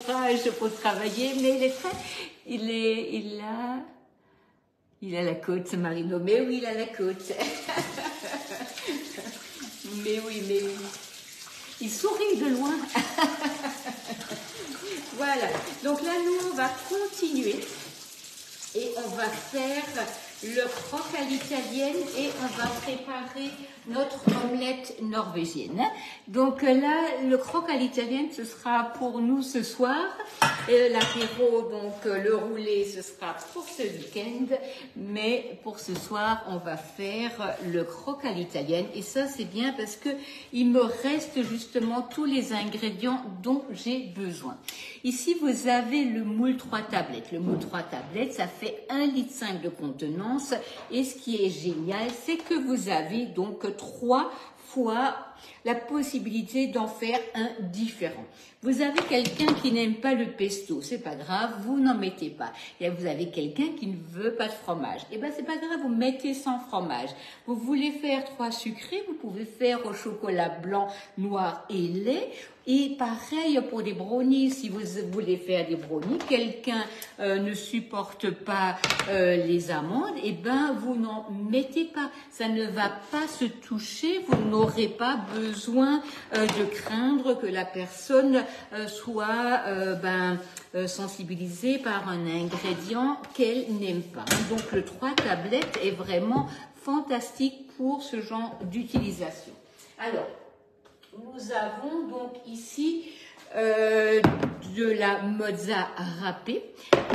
courage pour travailler, mais il a la côte, Marino. Mais oui, il a la côte. Mais oui. Il sourit de loin. Voilà. Donc là, nous, on va continuer et on va faire le croque à l'italienne et on va préparer notre omelette norvégienne. Donc là, le croque à l'italienne, ce sera pour nous ce soir. L'apéro, donc le roulé, ce sera pour ce week-end. Mais pour ce soir, on va faire le croque à l'italienne. Et ça, c'est bien parce que il me reste justement tous les ingrédients dont j'ai besoin. Ici, vous avez le moule 3 tablettes. Le moule 3 tablettes, ça fait 1,5 litre de contenance. Et ce qui est génial, c'est que vous avez donc 3 fois la possibilité d'en faire un différent. Vous avez quelqu'un qui n'aime pas le pesto, c'est pas grave, vous n'en mettez pas. Et vous avez quelqu'un qui ne veut pas de fromage. Et ben c'est pas grave, vous mettez sans fromage. Vous voulez faire 3 sucrés, vous pouvez faire au chocolat blanc, noir et lait. Et pareil pour des brownies, si vous voulez faire des brownies, quelqu'un ne supporte pas les amandes, et ben vous n'en mettez pas. Ça ne va pas se toucher, vous n'aurez pas besoin de craindre que la personne soit sensibilisée par un ingrédient qu'elle n'aime pas. Donc le 3 tablettes est vraiment fantastique pour ce genre d'utilisation. Alors, nous avons donc ici de la mozza râpée.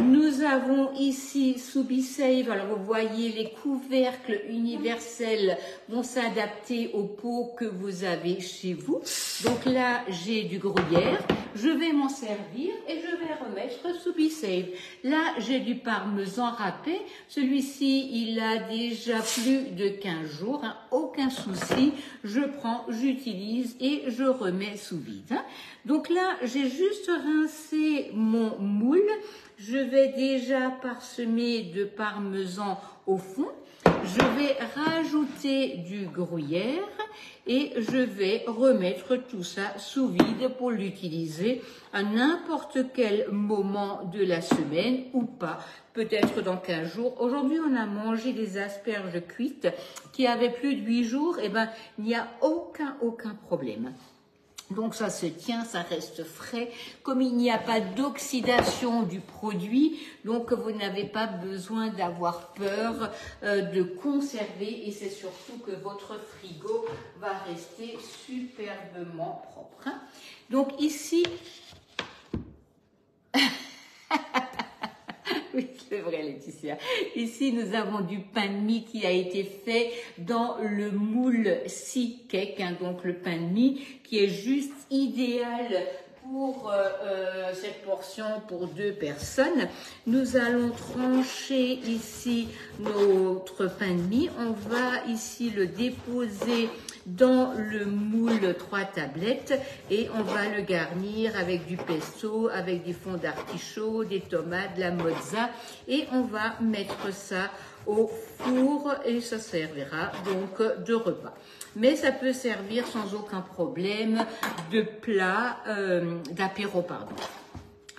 Nous avons ici Subisave. Alors vous voyez, les couvercles universels vont s'adapter au pot que vous avez chez vous. Donc là, j'ai du gruyère. Je vais m'en servir et je vais remettre Subisave. Là, j'ai du parmesan râpé. Celui-ci, il a déjà plus de 15 jours. Hein. Aucun souci. Je prends, j'utilise et je remets sous vide. Hein. Donc là, j'ai juste rincé mon moule. Je vais déjà parsemer de parmesan au fond. Je vais rajouter du gruyère et je vais remettre tout ça sous vide pour l'utiliser à n'importe quel moment de la semaine ou pas, peut-être dans 15 jours. Aujourd'hui, on a mangé des asperges cuites qui avaient plus de 8 jours, et ben, il n'y a aucun problème. Donc ça se tient, ça reste frais. Comme il n'y a pas d'oxydation du produit, donc vous n'avez pas besoin d'avoir peur de conserver, et c'est surtout que votre frigo va rester superbement propre. Hein. Donc ici, oui, c'est vrai, Laetitia. Ici, nous avons du pain de mie qui a été fait dans le moule Sea Cake, hein, donc le pain de mie qui est juste idéal pour cette portion pour 2 personnes. Nous allons trancher ici notre pain de mie. On va ici le déposer dans le moule 3 tablettes et on va le garnir avec du pesto, avec des fonds d'artichaut, des tomates, de la mozza, et on va mettre ça au four et ça servira donc de repas. Mais ça peut servir sans aucun problème de plat, d'apéro, pardon.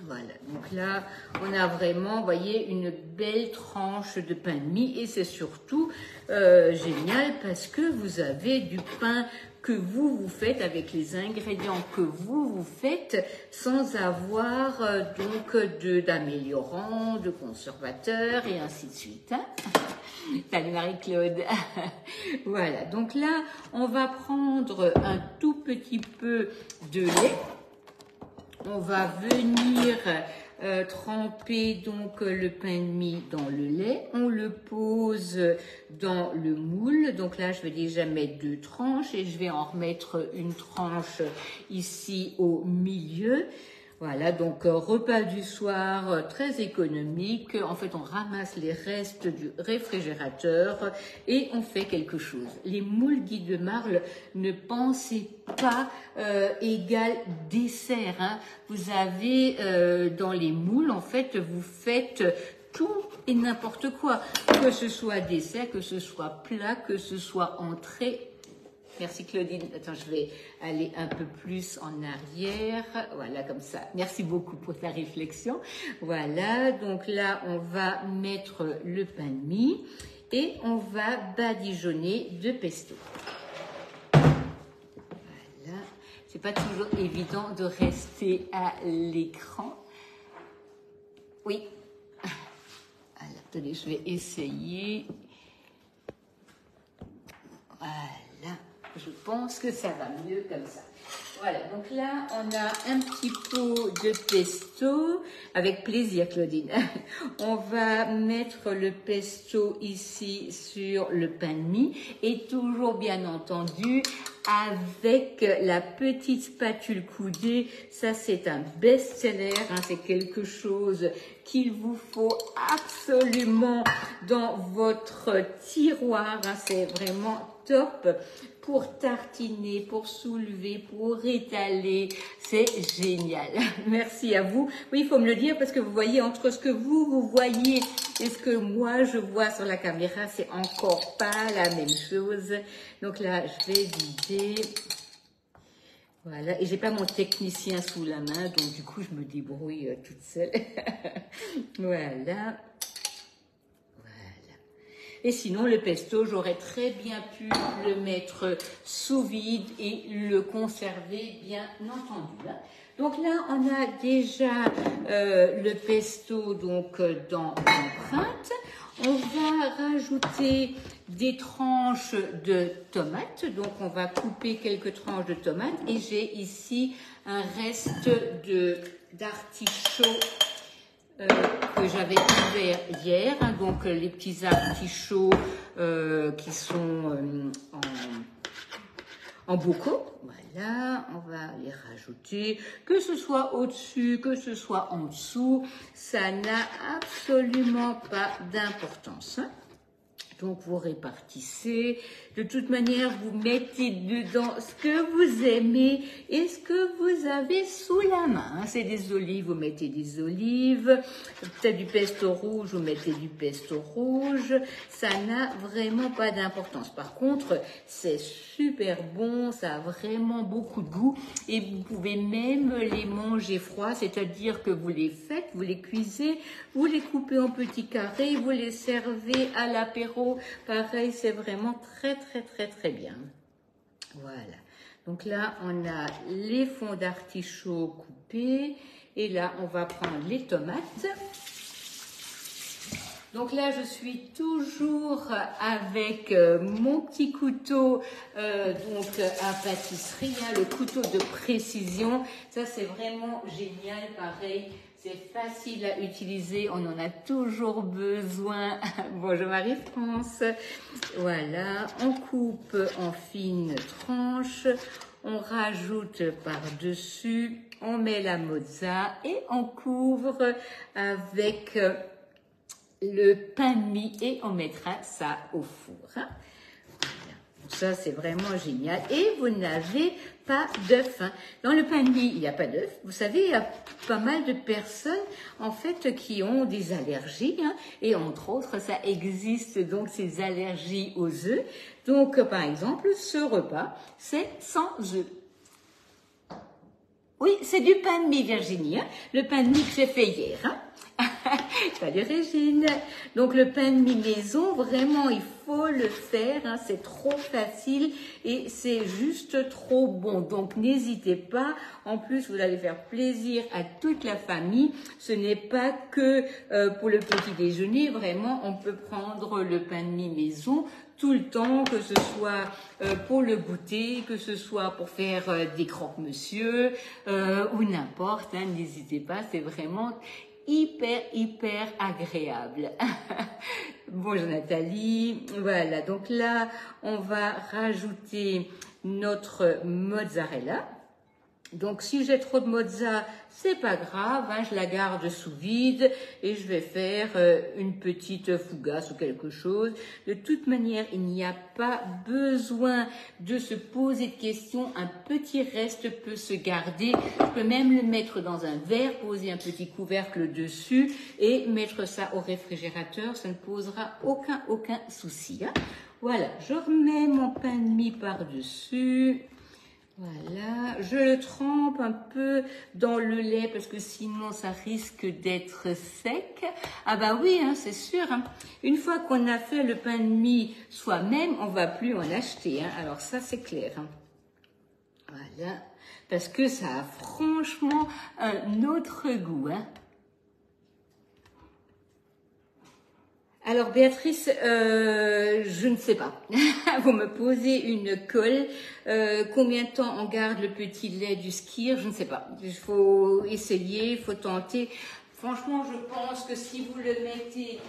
Voilà, donc là, on a vraiment, vous voyez, une belle tranche de pain de mie et c'est surtout génial parce que vous avez du pain que vous faites avec les ingrédients que vous faites sans avoir donc d'améliorants, de conservateurs et ainsi de suite. Hein. Salut Marie-Claude. Voilà, donc là, on va prendre un tout petit peu de lait. On va venir tremper donc le pain de mie dans le lait. On le pose dans le moule. Donc là, je vais déjà mettre 2 tranches et je vais en remettre une tranche ici au milieu. Voilà, donc repas du soir très économique. En fait, on ramasse les restes du réfrigérateur et on fait quelque chose. Les moules Guy de Marle, ne pensez pas égal dessert. Hein. Vous avez dans les moules, en fait, vous faites tout et n'importe quoi. Que ce soit dessert, que ce soit plat, que ce soit entrée. Merci Claudine. Attends, je vais aller un peu plus en arrière. Voilà, comme ça. Merci beaucoup pour ta réflexion. Voilà, donc là, on va mettre le pain de mie et on va badigeonner de pesto. Voilà. C'est pas toujours évident de rester à l'écran. Oui. Alors, attendez, je vais essayer. Voilà. Je pense que ça va mieux comme ça. Voilà, donc là, on a un petit pot de pesto. Avec plaisir, Claudine. On va mettre le pesto ici sur le pain de mie. Et toujours, bien entendu, avec la petite spatule coudée. Ça, c'est un best-seller. Hein, c'est quelque chose qu'il vous faut absolument dans votre tiroir. Hein, c'est vraiment top pour tartiner, pour soulever, pour étaler. C'est génial. Merci à vous. Oui, il faut me le dire parce que vous voyez, entre ce que vous voyez et ce que moi je vois sur la caméra, c'est encore pas la même chose. Donc là, je vais vider. Voilà, et j'ai pas mon technicien sous la main, donc du coup, je me débrouille toute seule. Voilà. Et sinon, le pesto, j'aurais très bien pu le mettre sous vide et le conserver, bien entendu. Donc là, on a déjà le pesto donc dans l'empreinte. On va rajouter des tranches de tomates. Donc, on va couper quelques tranches de tomates. Et j'ai ici un reste d'artichaut que j'avais ouvert hier, hein, donc les petits artichauts qui sont en bocaux. Voilà, on va les rajouter, que ce soit au-dessus, que ce soit en dessous, ça n'a absolument pas d'importance. Hein. Donc, vous répartissez. De toute manière, vous mettez dedans ce que vous aimez et ce que vous avez sous la main. C'est des olives, vous mettez des olives. Peut-être du pesto rouge, vous mettez du pesto rouge. Ça n'a vraiment pas d'importance. Par contre, c'est super bon. Ça a vraiment beaucoup de goût. Et vous pouvez même les manger froids. C'est-à-dire que vous les faites, vous les cuisez, vous les coupez en petits carrés, vous les servez à l'apéro. Pareil, c'est vraiment très bien. Voilà. Donc là, on a les fonds d'artichaut coupés. Et là, on va prendre les tomates. Donc là, je suis toujours avec mon petit couteau donc à pâtisserie, hein, le couteau de précision. Ça, c'est vraiment génial, pareil. C'est facile à utiliser, on en a toujours besoin. Bonjour Marie-France. Voilà, on coupe en fines tranches, on rajoute par-dessus, on met la mozza et on couvre avec le pain de mie et on mettra ça au four. Hein. Ça, c'est vraiment génial. Et vous n'avez pas d'œuf. Hein. Dans le pain de mie, il n'y a pas d'œuf. Vous savez, il y a pas mal de personnes, en fait, qui ont des allergies. Hein. Et entre autres, ça existe donc ces allergies aux œufs. Donc, par exemple, ce repas, c'est sans œufs. Oui, c'est du pain de mie, Virginie. Hein. Le pain de mie que j'ai fait hier. Hein. Salut Régine. Donc le pain de mie maison, vraiment il faut le faire, hein, c'est trop facile et c'est juste trop bon. Donc n'hésitez pas, en plus vous allez faire plaisir à toute la famille. Ce n'est pas que pour le petit déjeuner, vraiment on peut prendre le pain de mie maison tout le temps, que ce soit pour le goûter, que ce soit pour faire des croque-monsieur ou n'importe, hein, n'hésitez pas, c'est vraiment hyper agréable. Bonjour Nathalie. Voilà, donc là, on va rajouter notre mozzarella. Donc, si j'ai trop de mozza, c'est pas grave, hein, je la garde sous vide et je vais faire une petite fougasse ou quelque chose. De toute manière, il n'y a pas besoin de se poser de questions. Un petit reste peut se garder. Je peux même le mettre dans un verre, poser un petit couvercle dessus et mettre ça au réfrigérateur. Ça ne posera aucun souci. Hein. Voilà, je remets mon pain de mie par-dessus. Voilà, je le trempe un peu dans le lait parce que sinon ça risque d'être sec. Ah bah oui, hein, c'est sûr. Hein. Une fois qu'on a fait le pain de mie soi-même, on va plus en acheter. Hein. Alors ça c'est clair. Hein. Voilà, parce que ça a franchement un autre goût. Hein. Alors Béatrice, je ne sais pas. Vous me posez une colle. Combien de temps on garde le petit lait du skyr? Je ne sais pas. Il faut essayer, il faut tenter. Franchement, je pense que si vous le mettez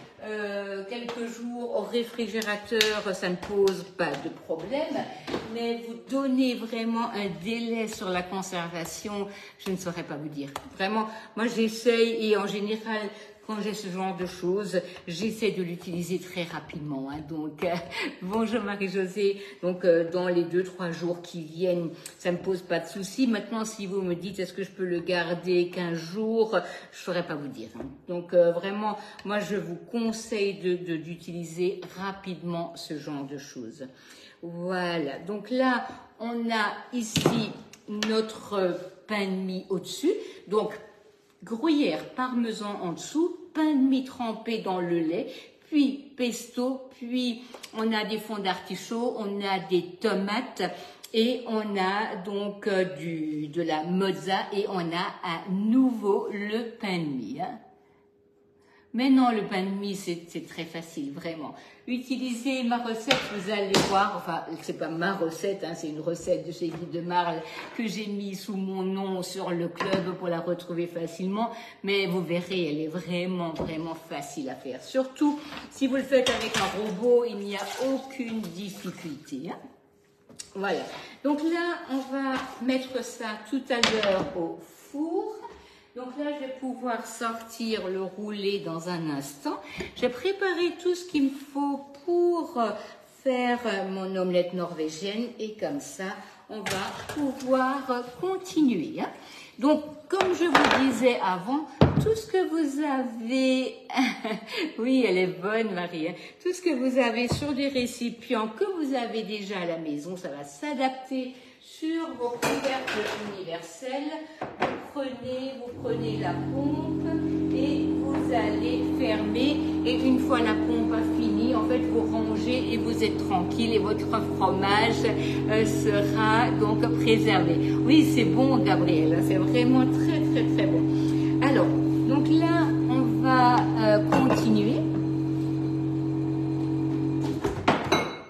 quelques jours au réfrigérateur, ça ne pose pas de problème. Mais vous donnez vraiment un délai sur la conservation, je ne saurais pas vous dire. Vraiment, moi j'essaye et en général, quand j'ai ce genre de choses, j'essaie de l'utiliser très rapidement. Hein. Donc, bonjour Marie-Josée. Donc, dans les 2-3 jours qui viennent, ça ne me pose pas de souci. Maintenant, si vous me dites, est-ce que je peux le garder 15 jours, je ne saurais pas vous dire. Hein. Donc, vraiment, moi, je vous conseille d'utiliser rapidement ce genre de choses. Voilà. Donc là, on a ici notre pain de mie au-dessus. Donc, gruyère, parmesan en dessous, pain de mie trempé dans le lait, puis pesto, puis on a des fonds d'artichaut, on a des tomates et on a donc de la mozza et on a à nouveau le pain de mie. Hein. Mais non, le pain de mie, c'est très facile, vraiment. Utilisez ma recette, vous allez voir, enfin, c'est pas ma recette, hein, c'est une recette de chez Guy de Marle que j'ai mis sous mon nom sur le club pour la retrouver facilement. Mais vous verrez, elle est vraiment facile à faire. Surtout, si vous le faites avec un robot, il n'y a aucune difficulté. Hein. Voilà. Donc là, on va mettre ça tout à l'heure au four. Donc là, je vais pouvoir sortir le roulé dans un instant. J'ai préparé tout ce qu'il me faut pour faire mon omelette norvégienne et comme ça, on va pouvoir continuer. Hein. Donc, comme je vous disais avant, tout ce que vous avez, oui, elle est bonne Marie, hein. Tout ce que vous avez sur des récipients que vous avez déjà à la maison, ça va s'adapter sur vos couvercles universels. Vous prenez la pompe et vous allez fermer. Et une fois la pompe a fini, en fait, vous rangez et vous êtes tranquille et votre fromage sera donc préservé. Oui, c'est bon, Gabriel, c'est vraiment très bon. Alors, donc là, on va continuer.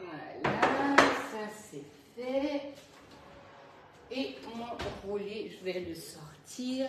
Voilà, ça c'est fait. Et mon roulé, je vais le sortir.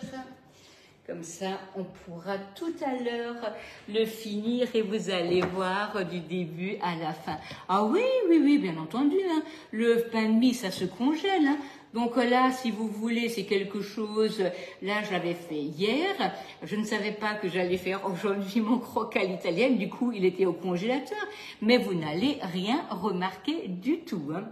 Comme ça, on pourra tout à l'heure le finir et vous allez voir du début à la fin. Ah oui, bien entendu. Hein. Le pain de mie, ça se congèle. Hein. Donc là, si vous voulez, c'est quelque chose, là, je l'avais fait hier. Je ne savais pas que j'allais faire aujourd'hui mon croque à l'italienne. Du coup, il était au congélateur. Mais vous n'allez rien remarquer du tout. Hein.